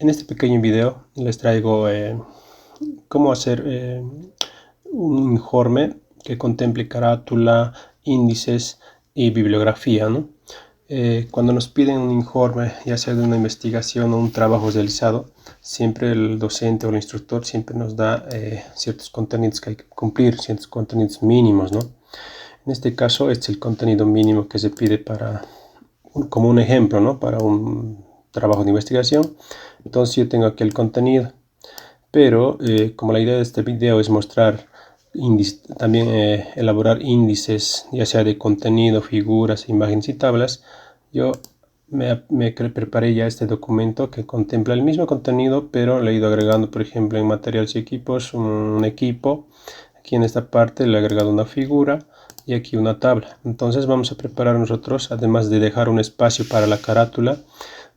En este pequeño video les traigo cómo hacer un informe que contemple carátula, índices y bibliografía, ¿no? Cuando nos piden un informe, ya sea de una investigación o un trabajo realizado, siempre el docente o el instructor siempre nos da ciertos contenidos que hay que cumplir, ciertos contenidos mínimos, ¿no? En este caso, este es el contenido mínimo que se pide para, como un ejemplo, ¿no? Para un trabajo de investigación. Entonces yo tengo aquí el contenido, pero como la idea de este video es mostrar también elaborar índices, ya sea de contenido, figuras, imágenes y tablas, yo me preparé ya este documento que contempla el mismo contenido, pero le he ido agregando, por ejemplo, en materiales y equipos, un equipo. Aquí en esta parte le he agregado una figura y aquí una tabla. Entonces vamos a preparar nosotros, además de dejar un espacio para la carátula,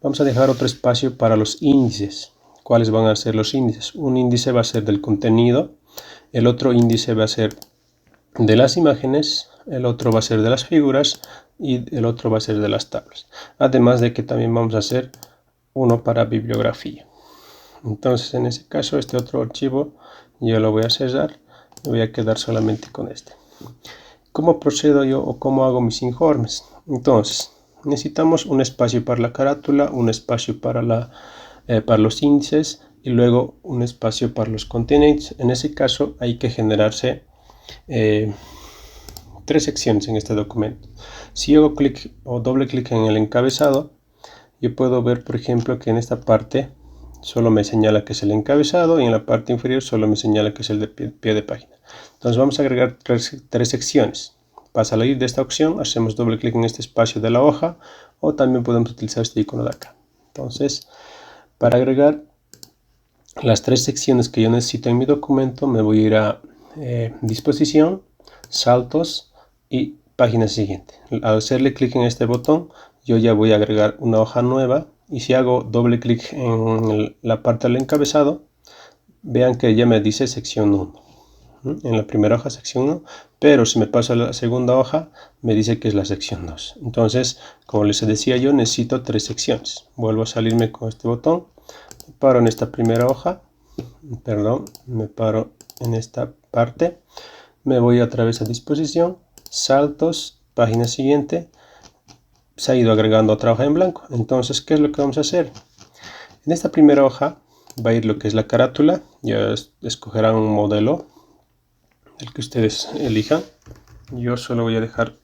vamos a dejar otro espacio para los índices. ¿Cuáles van a ser los índices? Un índice va a ser del contenido, el otro índice va a ser de las imágenes, el otro va a ser de las figuras y el otro va a ser de las tablas. Además de que también vamos a hacer uno para bibliografía. Entonces en ese caso este otro archivo yo lo voy a cerrar, me voy a quedar solamente con este. ¿Cómo procedo yo o cómo hago mis informes? Entonces necesitamos un espacio para la carátula, un espacio para los índices y luego un espacio para los contenidos. En ese caso hay que generarse tres secciones en este documento. Si yo hago clic o doble clic en el encabezado, yo puedo ver, por ejemplo, que en esta parte solo me señala que es el encabezado y en la parte inferior solo me señala que es el de pie de página. Entonces vamos a agregar tres secciones. Para salir de esta opción hacemos doble clic en este espacio de la hoja o también podemos utilizar este icono de acá. Entonces, para agregar las tres secciones que yo necesito en mi documento, me voy a ir a disposición, saltos y página siguiente. Al hacerle clic en este botón, yo ya voy a agregar una hoja nueva y si hago doble clic en la parte del encabezado, vean que ya me dice sección 1. En la primera hoja sección 1, pero si me paso a la segunda hoja me dice que es la sección 2. Entonces, como les decía yo, necesito tres secciones. Vuelvo a salirme con este botón, me paro en esta primera hoja, me paro en esta parte, me voy otra vez a disposición, saltos, página siguiente, se ha ido agregando otra hoja en blanco. Entonces, ¿qué es lo que vamos a hacer? En esta primera hoja va a ir lo que es la carátula, ya escogerán un modelo, el que ustedes elijan. Yo solo voy a dejar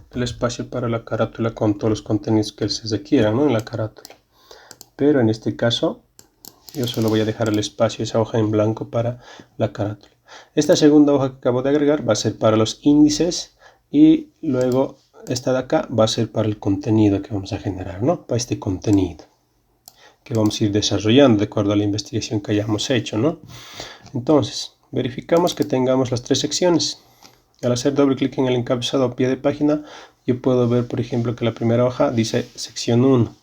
el espacio para la carátula con todos los contenidos que se requieran, ¿no? En la carátula. Pero en este caso, yo solo voy a dejar el espacio, esa hoja en blanco para la carátula. Esta segunda hoja que acabo de agregar va a ser para los índices y luego esta de acá va a ser para el contenido que vamos a generar, ¿no? Para este contenido que vamos a ir desarrollando de acuerdo a la investigación que hayamos hecho, ¿no? Entonces, verificamos que tengamos las tres secciones. Al hacer doble clic en el encabezado a pie de página, yo puedo ver, por ejemplo, que la primera hoja dice sección 1.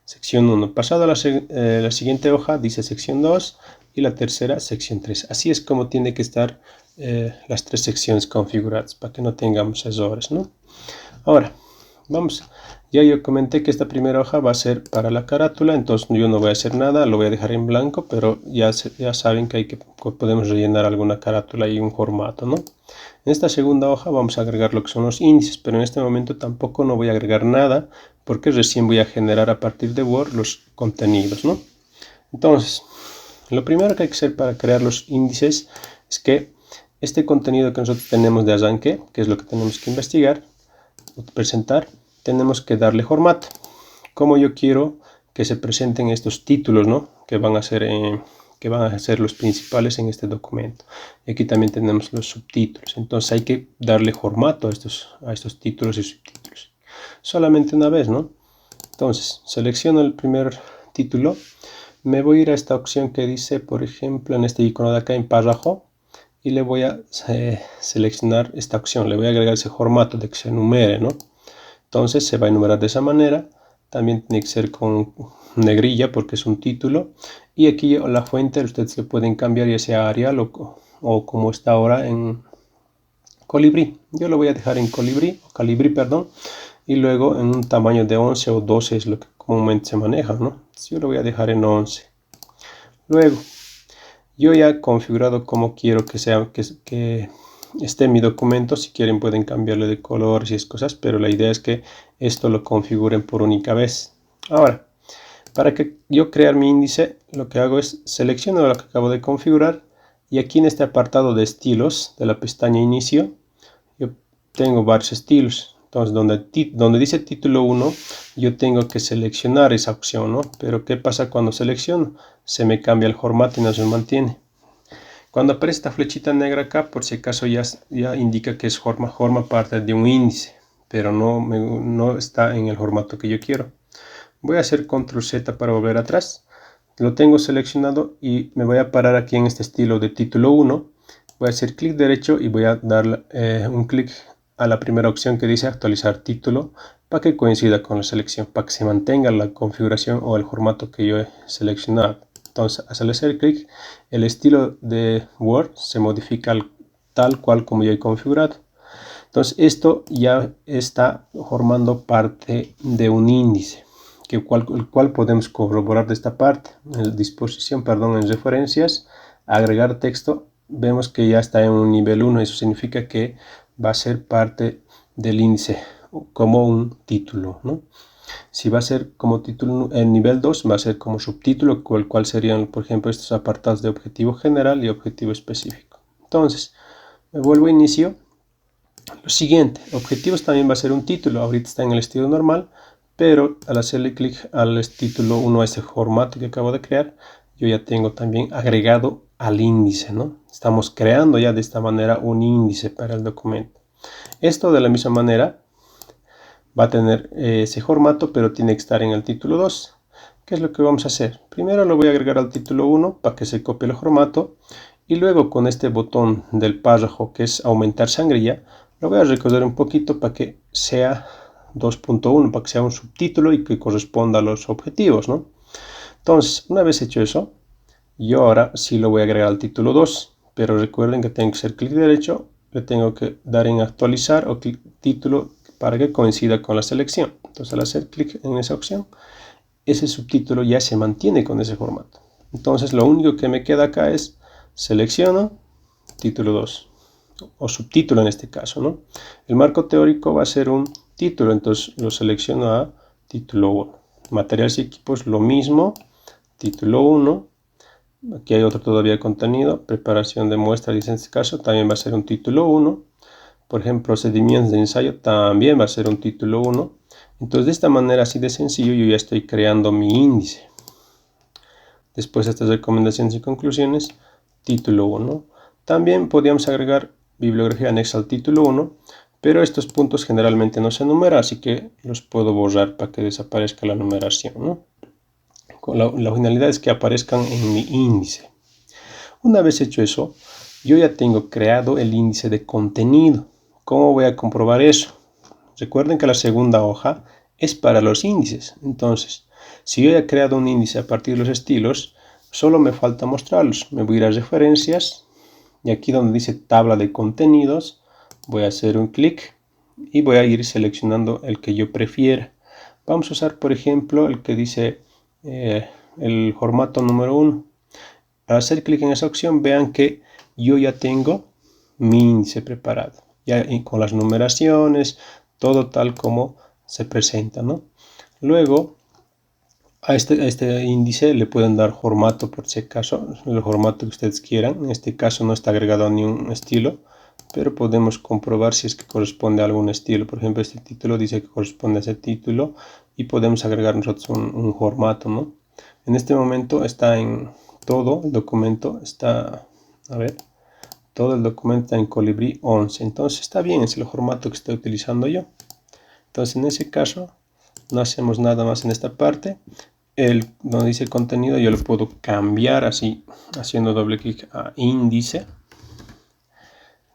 Sección 1. Pasado a la siguiente hoja dice sección 2 y la tercera sección 3. Así es como tiene que estar las tres secciones configuradas para que no tengamos errores, ¿no? Ahora, vamos. Ya yo comenté que esta primera hoja va a ser para la carátula, entonces yo no voy a hacer nada, lo voy a dejar en blanco, pero ya saben que podemos rellenar alguna carátula y un formato, ¿no? En esta segunda hoja vamos a agregar lo que son los índices, pero en este momento tampoco no voy a agregar nada porque recién voy a generar a partir de Word los contenidos, ¿no? Entonces, lo primero que hay que hacer para crear los índices es que este contenido que nosotros tenemos de arranque, que es lo que tenemos que investigar o presentar, tenemos que darle formato. Como yo quiero que se presenten estos títulos, ¿no? que van a ser los principales en este documento. Y aquí también tenemos los subtítulos. Entonces hay que darle formato a estos títulos y subtítulos. Solamente una vez, ¿no? Entonces selecciono el primer título. Me voy a ir a esta opción que dice, por ejemplo, en este icono de acá en párrafo. Y le voy a seleccionar esta opción. Le voy a agregar ese formato de que se enumere, ¿no? Entonces se va a enumerar de esa manera. También tiene que ser con negrilla porque es un título. Y aquí la fuente ustedes le pueden cambiar ya sea Arial o como está ahora en Colibrí. Yo lo voy a dejar en Calibri, perdón. Y luego en un tamaño de 11 o 12 es lo que comúnmente se maneja, ¿no? Yo lo voy a dejar en 11. Luego, yo ya he configurado cómo quiero que sea, que esté mi documento. Si quieren pueden cambiarle de color y esas cosas, pero la idea es que esto lo configuren por única vez. Ahora, para que yo crear mi índice, lo que hago es selecciono lo que acabo de configurar y aquí en este apartado de estilos de la pestaña inicio, yo tengo varios estilos. Entonces, donde dice título 1, yo tengo que seleccionar esa opción, ¿no? Pero ¿qué pasa cuando selecciono? Se me cambia el formato y no se mantiene. Cuando aparece esta flechita negra acá, por si acaso ya indica que forma parte de un índice, pero no está en el formato que yo quiero. Voy a hacer Control Z para volver atrás. Lo tengo seleccionado y me voy a parar aquí en este estilo de título 1. Voy a hacer clic derecho y voy a dar un clic a la primera opción que dice actualizar título para que coincida con la selección, para que se mantenga la configuración o el formato que yo he seleccionado. Entonces, al hacer clic, el estilo de Word se modifica tal cual como yo he configurado. Entonces, esto ya está formando parte de un índice, el cual podemos corroborar de esta parte. En disposición, en referencias, agregar texto, vemos que ya está en un nivel 1. Eso significa que va a ser parte del índice como un título, ¿no? Si va a ser como título en nivel 2, va a ser como subtítulo, el cual serían, por ejemplo, estos apartados de objetivo general y objetivo específico. Entonces, me vuelvo a inicio. Lo siguiente, objetivos también va a ser un título. Ahorita está en el estilo normal, pero al hacerle clic al título 1, a ese formato que acabo de crear, yo ya tengo también agregado al índice, ¿no? Estamos creando ya de esta manera un índice para el documento. Esto de la misma manera va a tener ese formato, pero tiene que estar en el título 2. ¿Qué es lo que vamos a hacer? Primero lo voy a agregar al título 1 para que se copie el formato, y luego con este botón del párrafo que es aumentar sangrilla, lo voy a recorrer un poquito para que sea 2.1, para que sea un subtítulo y que corresponda a los objetivos, ¿no? Entonces, una vez hecho eso, yo ahora sí lo voy a agregar al título 2, pero recuerden que tengo que hacer clic derecho, le tengo que dar en actualizar o título para que coincida con la selección. Entonces, al hacer clic en esa opción, ese subtítulo ya se mantiene con ese formato. Entonces, lo único que me queda acá es selecciono título 2 o subtítulo en este caso, ¿no? El marco teórico va a ser un título, entonces lo selecciono a título 1. Materiales y equipos, lo mismo, título 1. Aquí hay otro todavía contenido, preparación de muestras, en este caso también va a ser un título 1. Por ejemplo, procedimientos de ensayo también va a ser un título 1. Entonces, de esta manera, así de sencillo, yo ya estoy creando mi índice. Después de estas recomendaciones y conclusiones, título 1. También podríamos agregar bibliografía anexa al título 1, pero estos puntos generalmente no se enumeran, así que los puedo borrar para que desaparezca la numeración, ¿no? La finalidad es que aparezcan en mi índice. Una vez hecho eso, yo ya tengo creado el índice de contenido. ¿Cómo voy a comprobar eso? Recuerden que la segunda hoja es para los índices. Entonces, si yo ya he creado un índice a partir de los estilos, solo me falta mostrarlos. Me voy a ir a referencias y aquí donde dice tabla de contenidos, voy a hacer un clic y voy a ir seleccionando el que yo prefiera. Vamos a usar, por ejemplo, el que dice el formato número 1. Al hacer clic en esa opción, vean que yo ya tengo mi índice preparado, ya con las numeraciones, todo tal como se presenta, ¿no? Luego, a este índice le pueden dar formato por si acaso, el formato que ustedes quieran. En este caso no está agregado ni un estilo, pero podemos comprobar si es que corresponde a algún estilo. Por ejemplo, este título dice que corresponde a ese título y podemos agregar nosotros un formato, ¿no? En este momento está en todo el documento, todo el documento está en Colibrí 11, entonces está bien, es el formato que estoy utilizando yo. Entonces en ese caso no hacemos nada más en esta parte. Donde dice contenido yo lo puedo cambiar así, haciendo doble clic a índice.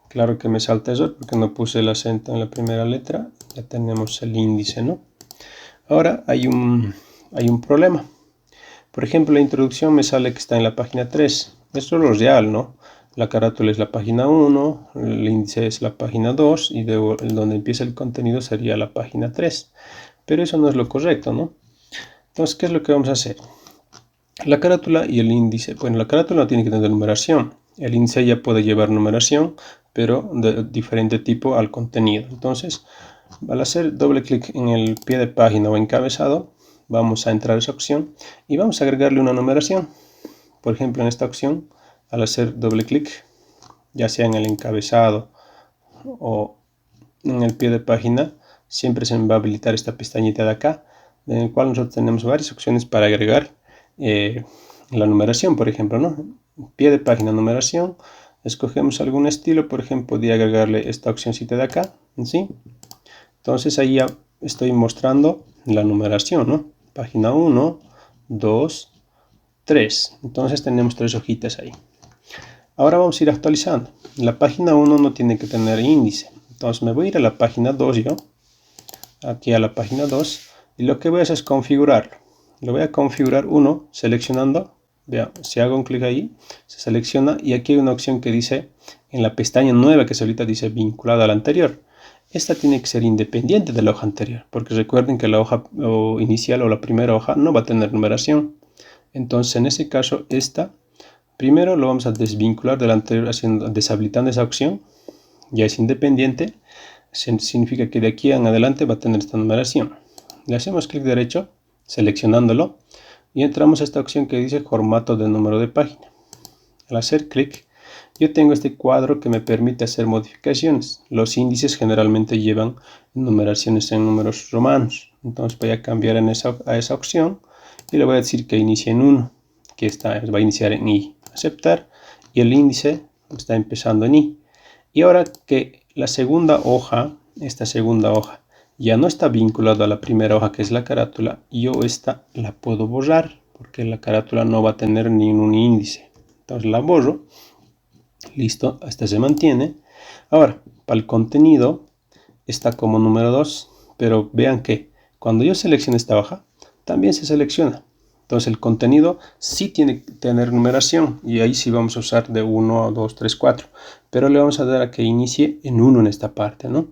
Claro que me salta eso porque no puse el acento en la primera letra. Ya tenemos el índice, ¿no? Ahora hay un problema. Por ejemplo, la introducción me sale que está en la página 3. Esto es lo real, ¿no? La carátula es la página 1, el índice es la página 2 y donde empieza el contenido sería la página 3. Pero eso no es lo correcto, ¿no? Entonces, ¿qué es lo que vamos a hacer? La carátula y el índice. Bueno, la carátula no tiene que tener numeración. El índice ya puede llevar numeración, pero de diferente tipo al contenido. Entonces, al hacer doble clic en el pie de página o encabezado, vamos a entrar a esa opción y vamos a agregarle una numeración. Por ejemplo, en esta opción, al hacer doble clic, ya sea en el encabezado o en el pie de página, siempre se me va a habilitar esta pestañita de acá, en el cual nosotros tenemos varias opciones para agregar la numeración, por ejemplo, ¿no? Pie de página, numeración, escogemos algún estilo, por ejemplo, de agregarle esta opcióncita de acá, ¿sí? Entonces ahí ya estoy mostrando la numeración, ¿no? Página 1, 2, 3. Entonces tenemos 3 hojitas ahí. Ahora vamos a ir actualizando. La página 1 no tiene que tener índice. Entonces me voy a ir a la página 2 yo. Aquí a la página 2. Y lo que voy a hacer es configurarlo. Lo voy a configurar 1 seleccionando. Vean, si hago un clic ahí, se selecciona. Y aquí hay una opción que dice, en la pestaña nueva que ahorita dice vinculada a la anterior. Esta tiene que ser independiente de la hoja anterior. Porque recuerden que la hoja inicial o la primera hoja no va a tener numeración. Entonces en ese caso esta, primero lo vamos a desvincular del anterior deshabilitando esa opción. Ya es independiente, significa que de aquí en adelante va a tener esta numeración. Le hacemos clic derecho, seleccionándolo, y entramos a esta opción que dice formato de número de página. Al hacer clic, yo tengo este cuadro que me permite hacer modificaciones. Los índices generalmente llevan numeraciones en números romanos. Entonces voy a cambiar a esa opción y le voy a decir que inicie en 1, que va a iniciar en I. Aceptar, y el índice está empezando en I. Y ahora que la segunda hoja, esta segunda hoja, ya no está vinculada a la primera hoja que es la carátula, yo esta la puedo borrar porque la carátula no va a tener ningún índice. Entonces la borro. Listo, esta se mantiene. Ahora, para el contenido está como número 2, pero vean que cuando yo selecciono esta hoja, también se selecciona. Entonces el contenido sí tiene que tener numeración y ahí sí vamos a usar de 1, 2, 3, 4. Pero le vamos a dar a que inicie en 1 en esta parte, ¿no?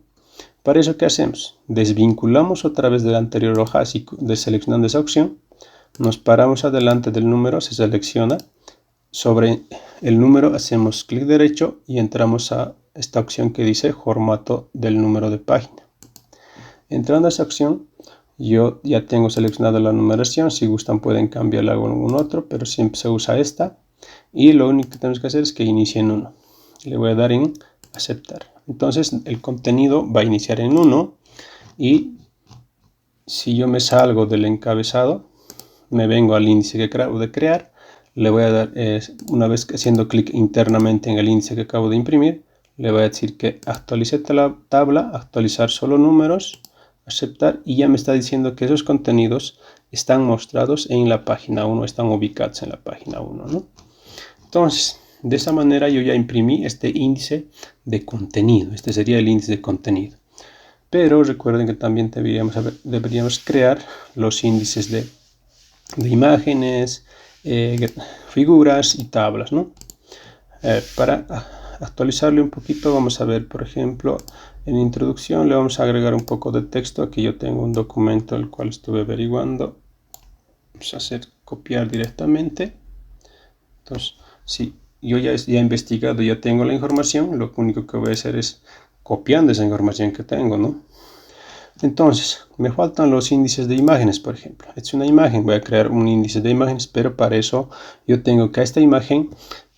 Para eso, ¿qué hacemos? Desvinculamos otra vez de la anterior hoja, así deseleccionando esa opción. Nos paramos adelante del número, se selecciona. Sobre el número hacemos clic derecho y entramos a esta opción que dice formato del número de página. Entrando a esa opción, yo ya tengo seleccionada la numeración. Si gustan pueden cambiarla con algún otro, pero siempre se usa esta. Y lo único que tenemos que hacer es que inicie en 1. Le voy a dar en aceptar. Entonces el contenido va a iniciar en 1 y si yo me salgo del encabezado, me vengo al índice que acabo de crear. Le voy a dar, una vez haciendo clic internamente en el índice que acabo de imprimir, le voy a decir que actualice la tabla, actualizar solo números, aceptar, y ya me está diciendo que esos contenidos están mostrados en la página 1, están ubicados en la página 1, ¿no? Entonces, de esa manera yo ya imprimí este índice de contenido. Este sería el índice de contenido. Pero recuerden que también deberíamos crear los índices de imágenes, figuras y tablas, ¿no? Para actualizarle un poquito, vamos a ver, por ejemplo, en introducción le vamos a agregar un poco de texto. Aquí yo tengo un documento el cual estuve averiguando. Vamos a hacer copiar directamente. Entonces, si yo ya he investigado, ya tengo la información, lo único que voy a hacer es copiando esa información que tengo, ¿no? Entonces, me faltan los índices de imágenes, por ejemplo. Esta es una imagen, voy a crear un índice de imágenes, pero para eso yo tengo que a esta imagen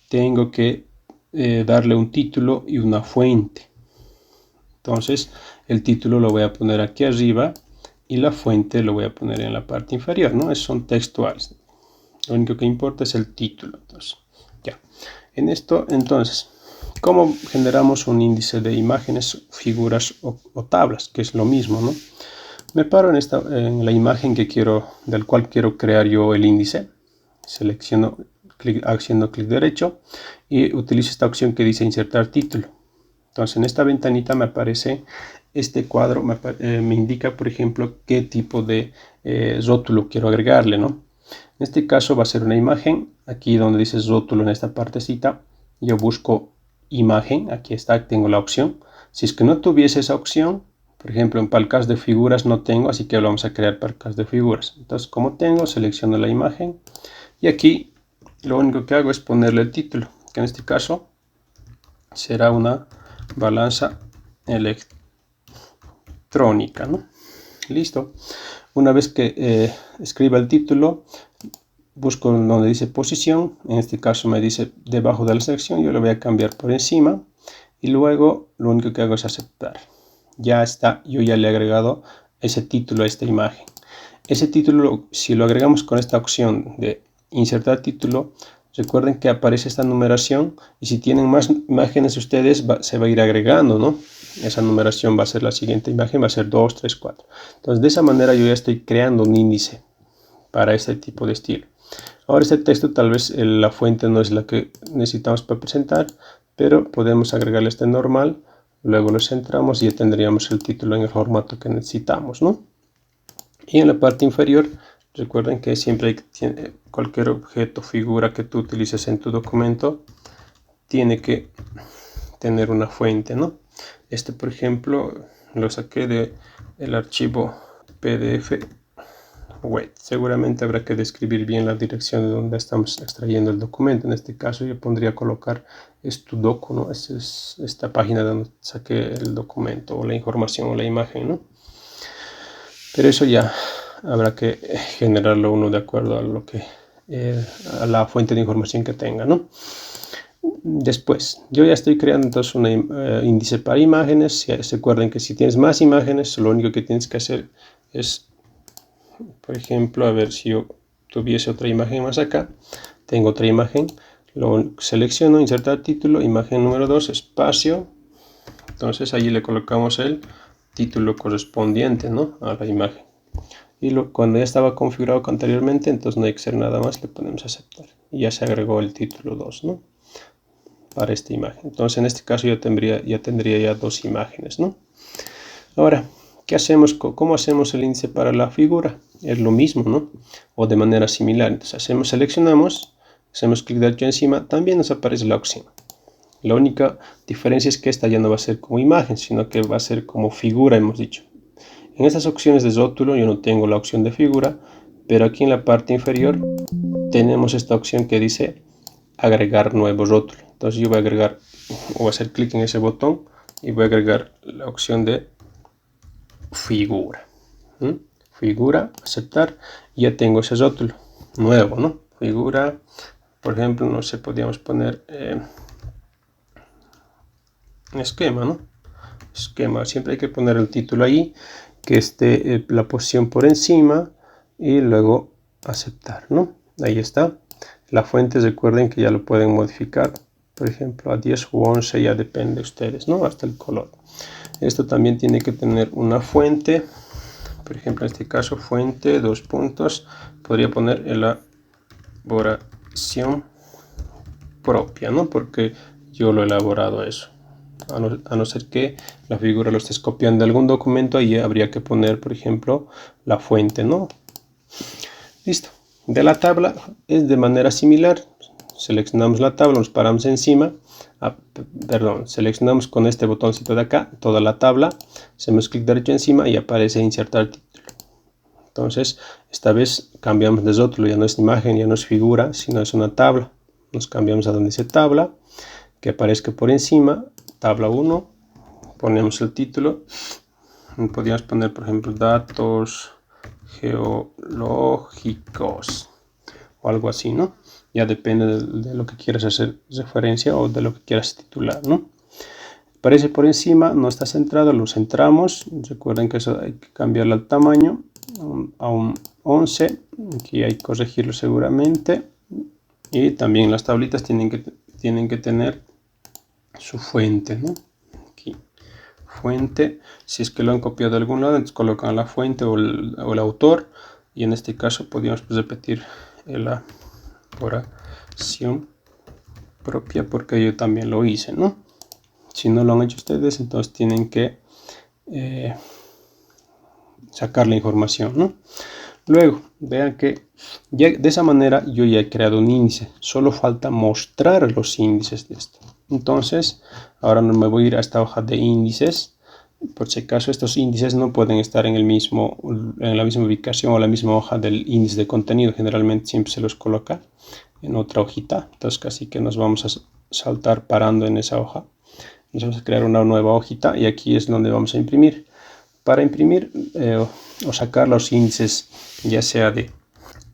tengo que darle un título y una fuente. Entonces, el título lo voy a poner aquí arriba y la fuente lo voy a poner en la parte inferior, ¿no? Son textuales. Lo único que importa es el título. Entonces, ya. En esto, entonces, ¿cómo generamos un índice de imágenes, figuras o tablas? Que es lo mismo, ¿no? Me paro en la imagen del cual quiero crear yo el índice. Selecciono, haciendo clic derecho y utilizo esta opción que dice insertar título. Entonces en esta ventanita me aparece este cuadro, me indica, por ejemplo, qué tipo de rótulo quiero agregarle, ¿no? En este caso va a ser una imagen. Aquí donde dice rótulo, en esta partecita, yo busco imagen. Aquí está, tengo la opción. Si es que no tuviese esa opción, por ejemplo, en para el caso de figuras no tengo, así que lo vamos a crear para el caso de figuras. Entonces, como tengo, selecciono la imagen Y aquí lo único que hago es ponerle el título, que en este caso será una balanza electrónica, ¿no? Listo. Una vez que escriba el título, busco donde dice posición. En este caso me dice debajo de la selección. Yo lo voy a cambiar por encima. Y luego lo único que hago es aceptar. Ya está. Yo ya le he agregado ese título a esta imagen. Ese título, si lo agregamos con esta opción de insertar título, recuerden que aparece esta numeración. Y si tienen más imágenes ustedes, se va a ir agregando, ¿no? Esa numeración va a ser la siguiente imagen. Va a ser 2, 3, 4. Entonces de esa manera yo ya estoy creando un índice para este tipo de estilo. Ahora este texto tal vez la fuente no es la que necesitamos para presentar, pero podemos agregarle este normal, luego lo centramos y ya tendríamos el título en el formato que necesitamos, ¿no? Y en la parte inferior, recuerden que siempre cualquier objeto, figura que tú utilices en tu documento, tiene que tener una fuente, ¿no? Este, por ejemplo, lo saqué del archivo PDF web. Seguramente habrá que describir bien la dirección de donde estamos extrayendo el documento. En este caso yo pondría colocar Estudocu, ¿no? Es esta página donde saqué el documento o la información o la imagen, ¿no? Pero eso ya habrá que generarlo uno de acuerdo a lo que a la fuente de información que tenga, ¿no? Después, yo ya estoy creando entonces un índice para imágenes. Recuerden que si tienes más imágenes, lo único que tienes que hacer es, por ejemplo, a ver si yo tuviese otra imagen más acá, tengo otra imagen, lo selecciono, insertar título, imagen número 2, espacio, entonces allí le colocamos el título correspondiente, ¿no?, a la imagen. Y cuando ya estaba configurado anteriormente, entonces no hay que hacer nada más, le ponemos aceptar. Y ya se agregó el título 2, ¿no?, para esta imagen. Entonces en este caso ya tendría dos imágenes, ¿no? Ahora, ¿qué hacemos? ¿Cómo hacemos el índice para la figura? Es lo mismo, ¿no? O de manera similar. Entonces seleccionamos, hacemos clic derecho encima, también nos aparece la opción. La única diferencia es que esta ya no va a ser como imagen, sino que va a ser como figura, hemos dicho. En estas opciones de rótulo yo no tengo la opción de figura, pero aquí en la parte inferior tenemos esta opción que dice agregar nuevo rótulo. Entonces yo voy a agregar, voy a hacer clic en ese botón y voy a agregar la opción de figura. Figura, aceptar, y ya tengo ese rótulo nuevo, ¿no? Figura, por ejemplo, no sé, podríamos poner esquema, ¿no? Esquema, siempre hay que poner el título ahí, que esté la posición por encima y luego aceptar, ¿no? Ahí está. La fuente, recuerden que ya lo pueden modificar, por ejemplo a 10 u 11, ya depende de ustedes, ¿no? Hasta el color. Esto también tiene que tener una fuente, por ejemplo en este caso fuente, dos puntos, podría poner elaboración propia, ¿no? Porque yo lo he elaborado eso. A no ser que la figura lo estés copiando de algún documento, ahí habría que poner, por ejemplo, la fuente, ¿no? Listo. De la tabla es de manera similar. Seleccionamos la tabla, nos paramos encima, seleccionamos con este botoncito de acá toda la tabla, hacemos clic derecho encima y aparece insertar título. Entonces, esta vez cambiamos de rótulo, ya no es imagen, ya no es figura, sino es una tabla. Nos cambiamos a donde dice tabla, que aparezca por encima, tabla 1, ponemos el título, podríamos poner por ejemplo datos geológicos o algo así, ¿no? Ya depende de lo que quieras hacer referencia o de lo que quieras titular, ¿no? Aparece por encima, no está centrado, lo centramos. Recuerden que eso hay que cambiarle el tamaño a un 11, aquí hay que corregirlo seguramente. Y también las tablitas tienen que tener su fuente, ¿no? Aquí, fuente, si es que lo han copiado de algún lado, entonces colocan la fuente o el autor, y en este caso podríamos repetir la elaboración propia porque yo también lo hice, ¿no? Si no lo han hecho ustedes, entonces tienen que sacar la información, ¿no? Luego, vean que ya de esa manera yo ya he creado un índice. Solo falta mostrar los índices de esto. Entonces, ahora me voy a ir a esta hoja de índices. Por si acaso, estos índices no pueden estar en la misma ubicación o la misma hoja del índice de contenido. Generalmente siempre se los coloca en otra hojita. Entonces casi que nos vamos a saltar parando en esa hoja. Nos vamos a crear una nueva hojita y aquí es donde vamos a imprimir. Para imprimir o sacar los índices, ya sea de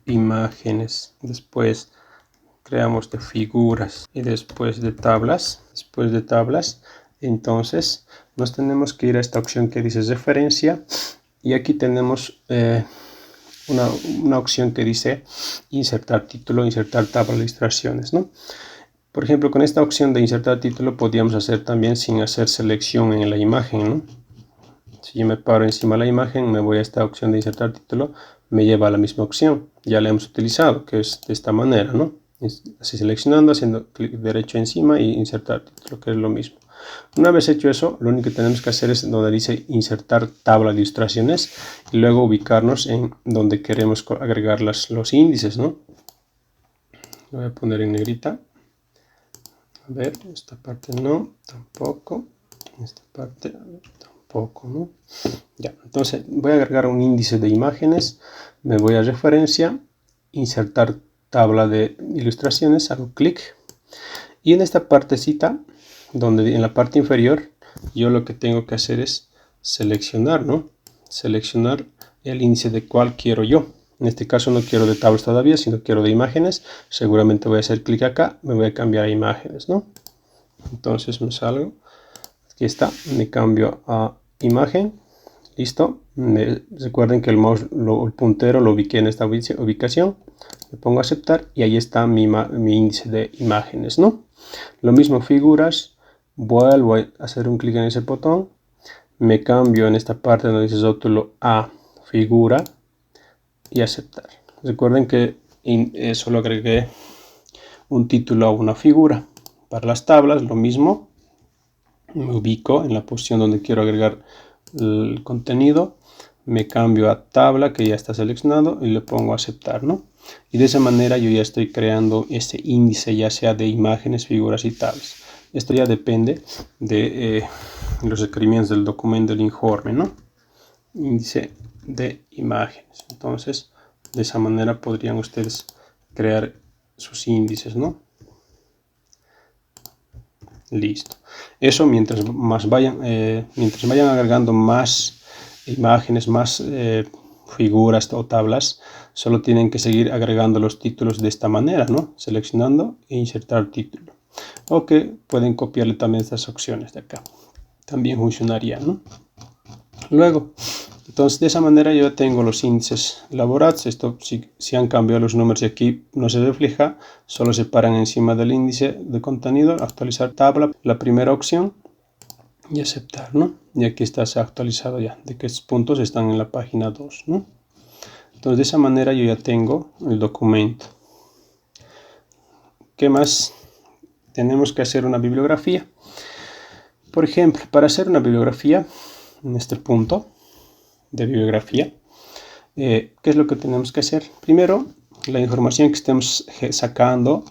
imágenes, después creamos de figuras y después de tablas. Entonces nos tenemos que ir a esta opción que dice referencia y aquí tenemos una opción que dice insertar título, insertar tabla de ilustraciones, ¿no? Por ejemplo, con esta opción de insertar título podríamos hacer también sin hacer selección en la imagen, ¿no? Si yo me paro encima de la imagen, me voy a esta opción de insertar título, me lleva a la misma opción. Ya la hemos utilizado, que es de esta manera, ¿no? Así seleccionando, haciendo clic derecho encima y insertar título, que es lo mismo. Una vez hecho eso, lo único que tenemos que hacer es donde dice insertar tabla de ilustraciones y luego ubicarnos en donde queremos agregar los índices, ¿no? Lo voy a poner en negrita. A ver, esta parte no, tampoco. Esta parte tampoco, ¿no? Ya, entonces voy a agregar un índice de imágenes, me voy a referencia, insertar tabla de ilustraciones, hago clic y en esta partecita, donde en la parte inferior, yo lo que tengo que hacer es seleccionar, ¿no? Seleccionar el índice de cuál quiero yo. En este caso no quiero de tablas todavía, sino quiero de imágenes. Seguramente voy a hacer clic acá, me voy a cambiar a imágenes, ¿no? Entonces me salgo, aquí está, me cambio a imagen. Listo, recuerden que el mouse, el puntero lo ubiqué en esta ubicación, le pongo a aceptar y ahí está mi índice de imágenes, ¿no? Lo mismo figuras, vuelvo a hacer un clic en ese botón, me cambio en esta parte donde dice rótulo a figura y aceptar. Recuerden que solo agregué un título a una figura. Para las tablas lo mismo, me ubico en la posición donde quiero agregar el contenido, me cambio a tabla que ya está seleccionado y le pongo a aceptar, ¿no? Y de esa manera yo ya estoy creando este índice, ya sea de imágenes, figuras y tablas. Esto ya depende de los requerimientos del documento del informe, ¿no? Índice de imágenes. Entonces, de esa manera podrían ustedes crear sus índices, ¿no? Listo. Eso mientras vayan agregando más imágenes, más figuras o tablas, solo tienen que seguir agregando los títulos de esta manera, ¿no? Seleccionando e insertar título. O que pueden copiarle también estas opciones de acá. También funcionaría, ¿no? Luego, entonces de esa manera yo tengo los índices elaborados. Esto si han cambiado los números y aquí no se refleja, solo se paran encima del índice de contenido, actualizar tabla, la primera opción y aceptar, ¿no? Y aquí está actualizado ya, de que estos puntos están en la página 2, ¿no? Entonces de esa manera yo ya tengo el documento. ¿Qué más? Tenemos que hacer una bibliografía. Por ejemplo, para hacer una bibliografía, en este punto de bibliografía, ¿qué es lo que tenemos que hacer? Primero, la información que estemos sacando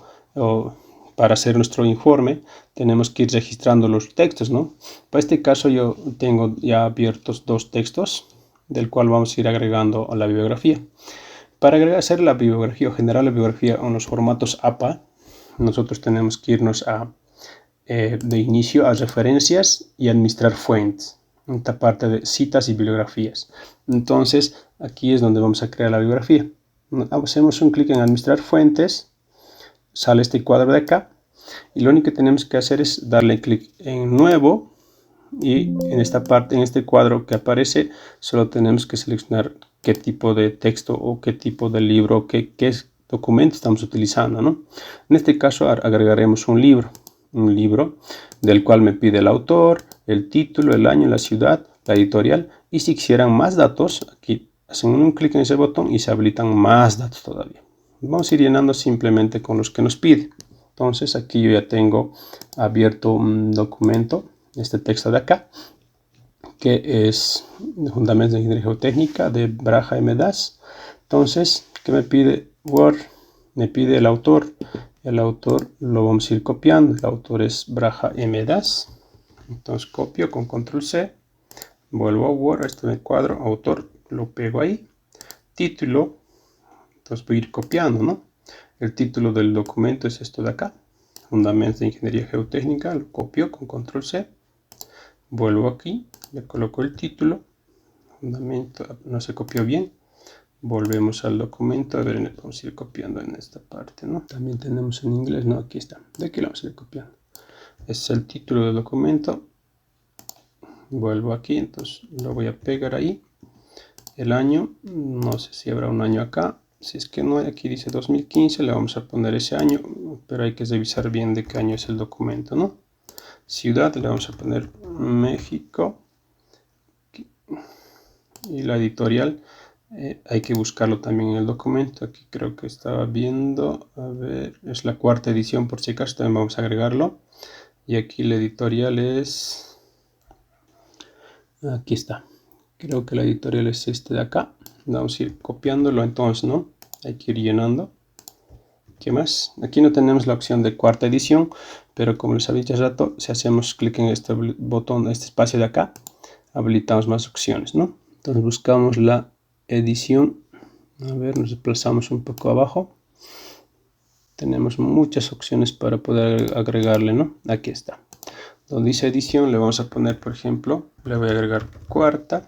para hacer nuestro informe, tenemos que ir registrando los textos, ¿no? Para este caso yo tengo ya abiertos dos textos, del cual vamos a ir agregando a la bibliografía. Para hacer la bibliografía o generar la bibliografía en los formatos APA, nosotros tenemos que irnos de inicio a referencias y administrar fuentes. En esta parte de citas y bibliografías. Entonces, aquí es donde vamos a crear la bibliografía. Hacemos un clic en administrar fuentes, sale este cuadro de acá, y lo único que tenemos que hacer es darle clic en nuevo, y en esta parte, en este cuadro que aparece, solo tenemos que seleccionar qué tipo de texto o qué tipo de libro, qué documento estamos utilizando, ¿no? En este caso agregaremos un libro del cual me pide el autor, el título, el año, la ciudad, la editorial, y si quisieran más datos, aquí hacen un clic en ese botón y se habilitan más datos todavía. Vamos a ir llenando simplemente con los que nos pide. Entonces aquí yo ya tengo abierto un documento, este texto de acá, que es de Fundamentos de Ingeniería Geotécnica de Braja M. Das. Entonces, ¿qué me pide Word? Me pide el autor. El autor lo vamos a ir copiando. El autor es Braja M. Das. Entonces copio con control C. Vuelvo a Word, este es el cuadro, autor, lo pego ahí. Título. Entonces voy a ir copiando, ¿no? El título del documento es esto de acá, Fundamentos de Ingeniería Geotécnica. Lo copio con control C, vuelvo aquí, le coloco el título, fundamento, no se copió bien, volvemos al documento, a ver, vamos a ir copiando en esta parte, ¿no? También tenemos en inglés, no, aquí está, de aquí lo vamos a ir copiando. Este es el título del documento, vuelvo aquí, entonces lo voy a pegar ahí. El año, no sé si habrá un año acá, si es que no, aquí dice 2015, le vamos a poner ese año, pero hay que revisar bien de qué año es el documento, ¿no? Ciudad, le vamos a poner México, y la editorial, hay que buscarlo también en el documento. Aquí creo que estaba viendo, a ver, es la 4ª edición, por si acaso también vamos a agregarlo. Y aquí la editorial es, aquí está, creo que la editorial es este de acá. Vamos a ir copiándolo entonces, ¿no? Hay que ir llenando. ¿Qué más? Aquí no tenemos la opción de 4ª edición, pero como les había dicho hace rato, si hacemos clic en este botón, este espacio de acá, habilitamos más opciones, ¿no? Entonces buscamos la edición, a ver, nos desplazamos un poco abajo, tenemos muchas opciones para poder agregarle, ¿no? Aquí está, donde dice edición le vamos a poner, por ejemplo, le voy a agregar 4ª.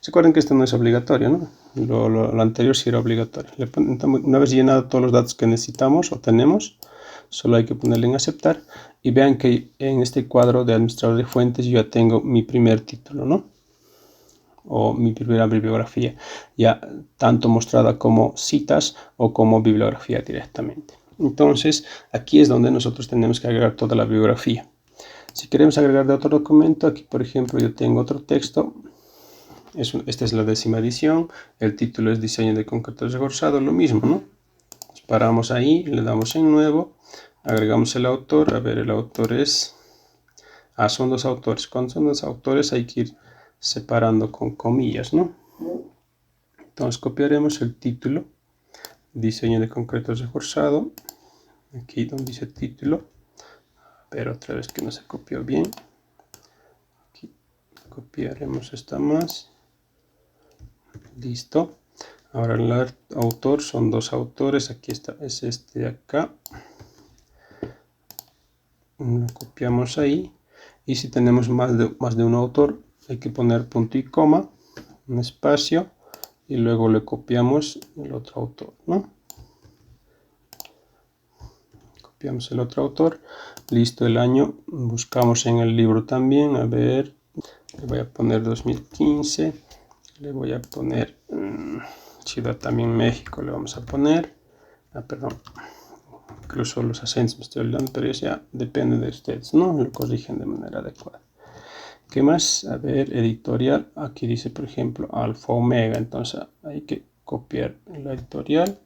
Recuerden que esto no es obligatorio, ¿no? Lo anterior sí era obligatorio. Una vez llenado todos los datos que necesitamos o tenemos, solo hay que ponerle en aceptar, y vean que en este cuadro de administrador de fuentes yo ya tengo mi primer título, ¿no? O mi primera bibliografía, ya tanto mostrada como citas o como bibliografía directamente. Entonces aquí es donde nosotros tenemos que agregar toda la bibliografía. Si queremos agregar de otro documento, aquí por ejemplo yo tengo otro texto, esta es la 10ª edición, el título es Diseño de concreto reforzado, lo mismo, ¿no? Nos paramos ahí, le damos en nuevo, agregamos el autor, a ver, el autor es, son 2 autores, cuando son 2 autores hay que ir separando con comillas, ¿no? Entonces copiaremos el título, Diseño de concreto reforzado, aquí donde dice título, pero otra vez que no se copió bien, aquí copiaremos esta más, listo. Ahora el autor son 2 autores, aquí está, es este de acá, lo copiamos ahí, y si tenemos más de un autor, hay que poner punto y coma, un espacio, y luego le copiamos el otro autor, ¿no? Copiamos el otro autor, listo, el año, buscamos en el libro también, a ver, le voy a poner 2015, le voy a poner Ciudad también México, le vamos a poner, perdón, incluso los acentos me estoy olvidando, pero eso ya depende de ustedes, ¿no? Lo corrigen de manera adecuada. ¿Qué más? A ver, editorial, aquí dice por ejemplo Alfa Omega, entonces hay que copiar la editorial,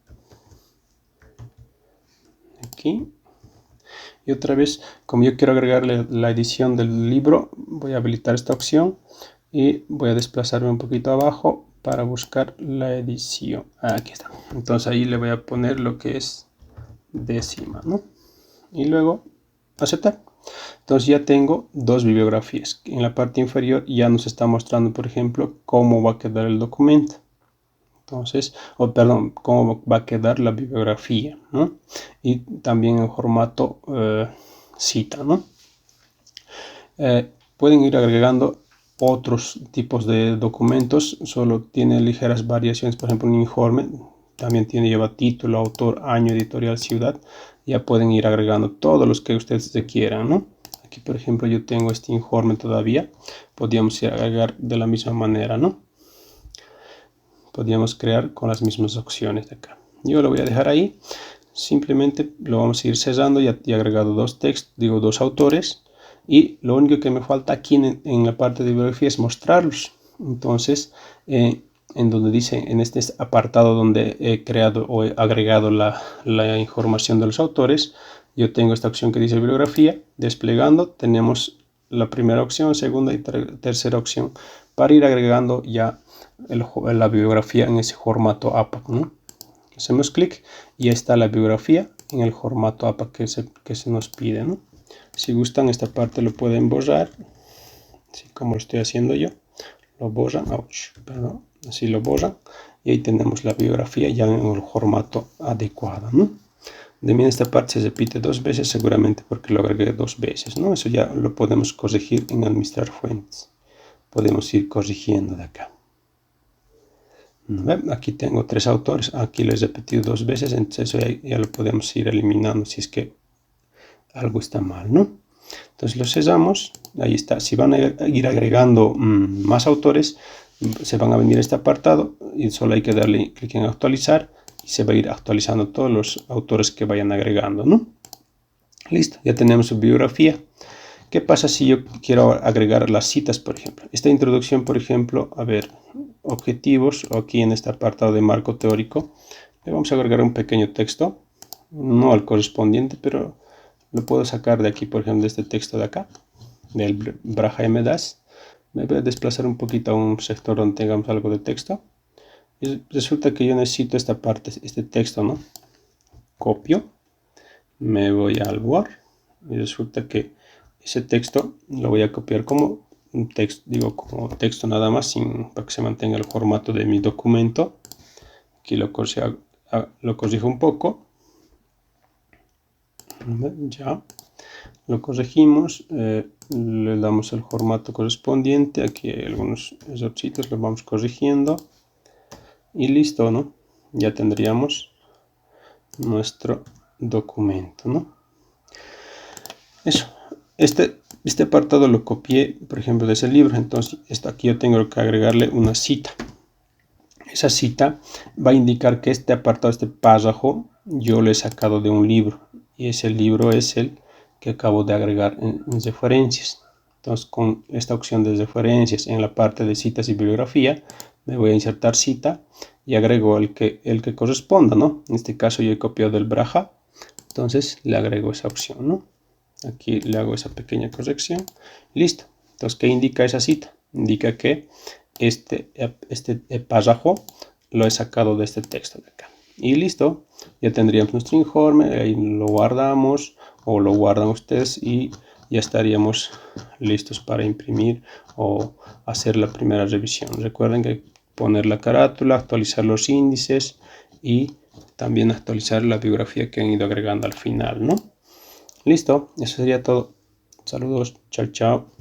aquí, y otra vez, como yo quiero agregarle la edición del libro, voy a habilitar esta opción y voy a desplazarme un poquito abajo para buscar la edición, aquí está, entonces ahí le voy a poner lo que es 10ª, ¿no? Y luego aceptar. Entonces ya tengo 2 bibliografías. En la parte inferior ya nos está mostrando, por ejemplo, cómo va a quedar el documento. Entonces, perdón, cómo va a quedar la bibliografía, ¿no? Y también en formato cita, ¿no? Pueden ir agregando otros tipos de documentos, solo tiene ligeras variaciones, por ejemplo un informe, también lleva título, autor, año, editorial, ciudad, ya pueden ir agregando todos los que ustedes quieran, ¿no? Aquí por ejemplo yo tengo este informe todavía, podríamos ir a agregar de la misma manera, ¿no? Podríamos crear con las mismas opciones de acá. Yo lo voy a dejar ahí, simplemente lo vamos a ir cerrando, ya he agregado 2 textos, digo 2 autores, y lo único que me falta aquí en la parte de bibliografía es mostrarlos. Entonces, en donde dice, en este apartado donde he creado o he agregado la información de los autores, yo tengo esta opción que dice bibliografía, desplegando, tenemos la primera opción, segunda y tercera opción, para ir agregando ya la bibliografía en ese formato APA, ¿no? Hacemos clic y está la bibliografía en el formato APA que se nos pide, ¿no? Si gustan esta parte lo pueden borrar, así como lo estoy haciendo yo, lo borran, perdón, así lo borran y ahí tenemos la bibliografía ya en el formato adecuado, ¿no? También esta parte se repite 2 veces, seguramente porque lo agregué 2 veces, ¿no? Eso ya lo podemos corregir en administrar fuentes. Podemos ir corrigiendo de acá. Aquí tengo 3 autores, aquí lo he repetido 2 veces, entonces eso ya lo podemos ir eliminando si es que algo está mal, ¿no? Entonces lo cerramos, ahí está. Si van a ir agregando más autores, se van a venir a este apartado y solo hay que darle clic en actualizar y se va a ir actualizando todos los autores que vayan agregando, ¿no? Listo, ya tenemos su biografía. ¿Qué pasa si yo quiero agregar las citas, por ejemplo? Esta introducción, por ejemplo, a ver, objetivos, o aquí en este apartado de marco teórico, le vamos a agregar un pequeño texto, no al correspondiente, pero lo puedo sacar de aquí, por ejemplo, de este texto de acá, del Braha MDAS. Me voy a desplazar un poquito a un sector donde tengamos algo de texto. Y resulta que yo necesito esta parte, este texto, ¿no? Copio, me voy al Word y resulta que ese texto lo voy a copiar como un texto, digo como texto nada más, para que se mantenga el formato de mi documento. Aquí lo corrijo un poco. Ya lo corregimos, le damos el formato correspondiente. Aquí hay algunos errorcitos, los vamos corrigiendo y listo, ¿no? Ya tendríamos nuestro documento, ¿no? Eso. Este apartado lo copié, por ejemplo, de ese libro. Entonces, aquí yo tengo que agregarle una cita. Esa cita va a indicar que este apartado, este párrafo, yo lo he sacado de un libro. Y ese libro es el que acabo de agregar en referencias. Entonces, con esta opción de referencias en la parte de citas y bibliografía, me voy a insertar cita y agrego el que corresponda, ¿no? En este caso yo he copiado el Braha, entonces le agrego esa opción, ¿no? Aquí le hago esa pequeña corrección. Listo. Entonces, ¿qué indica esa cita? Indica que este párrafo lo he sacado de este texto de acá. Y listo. Ya tendríamos nuestro informe. Ahí lo guardamos o lo guardan ustedes y ya estaríamos listos para imprimir o hacer la primera revisión. Recuerden que poner la carátula, actualizar los índices y también actualizar la biografía que han ido agregando al final, ¿no? Listo, eso sería todo. Saludos, chao, chao.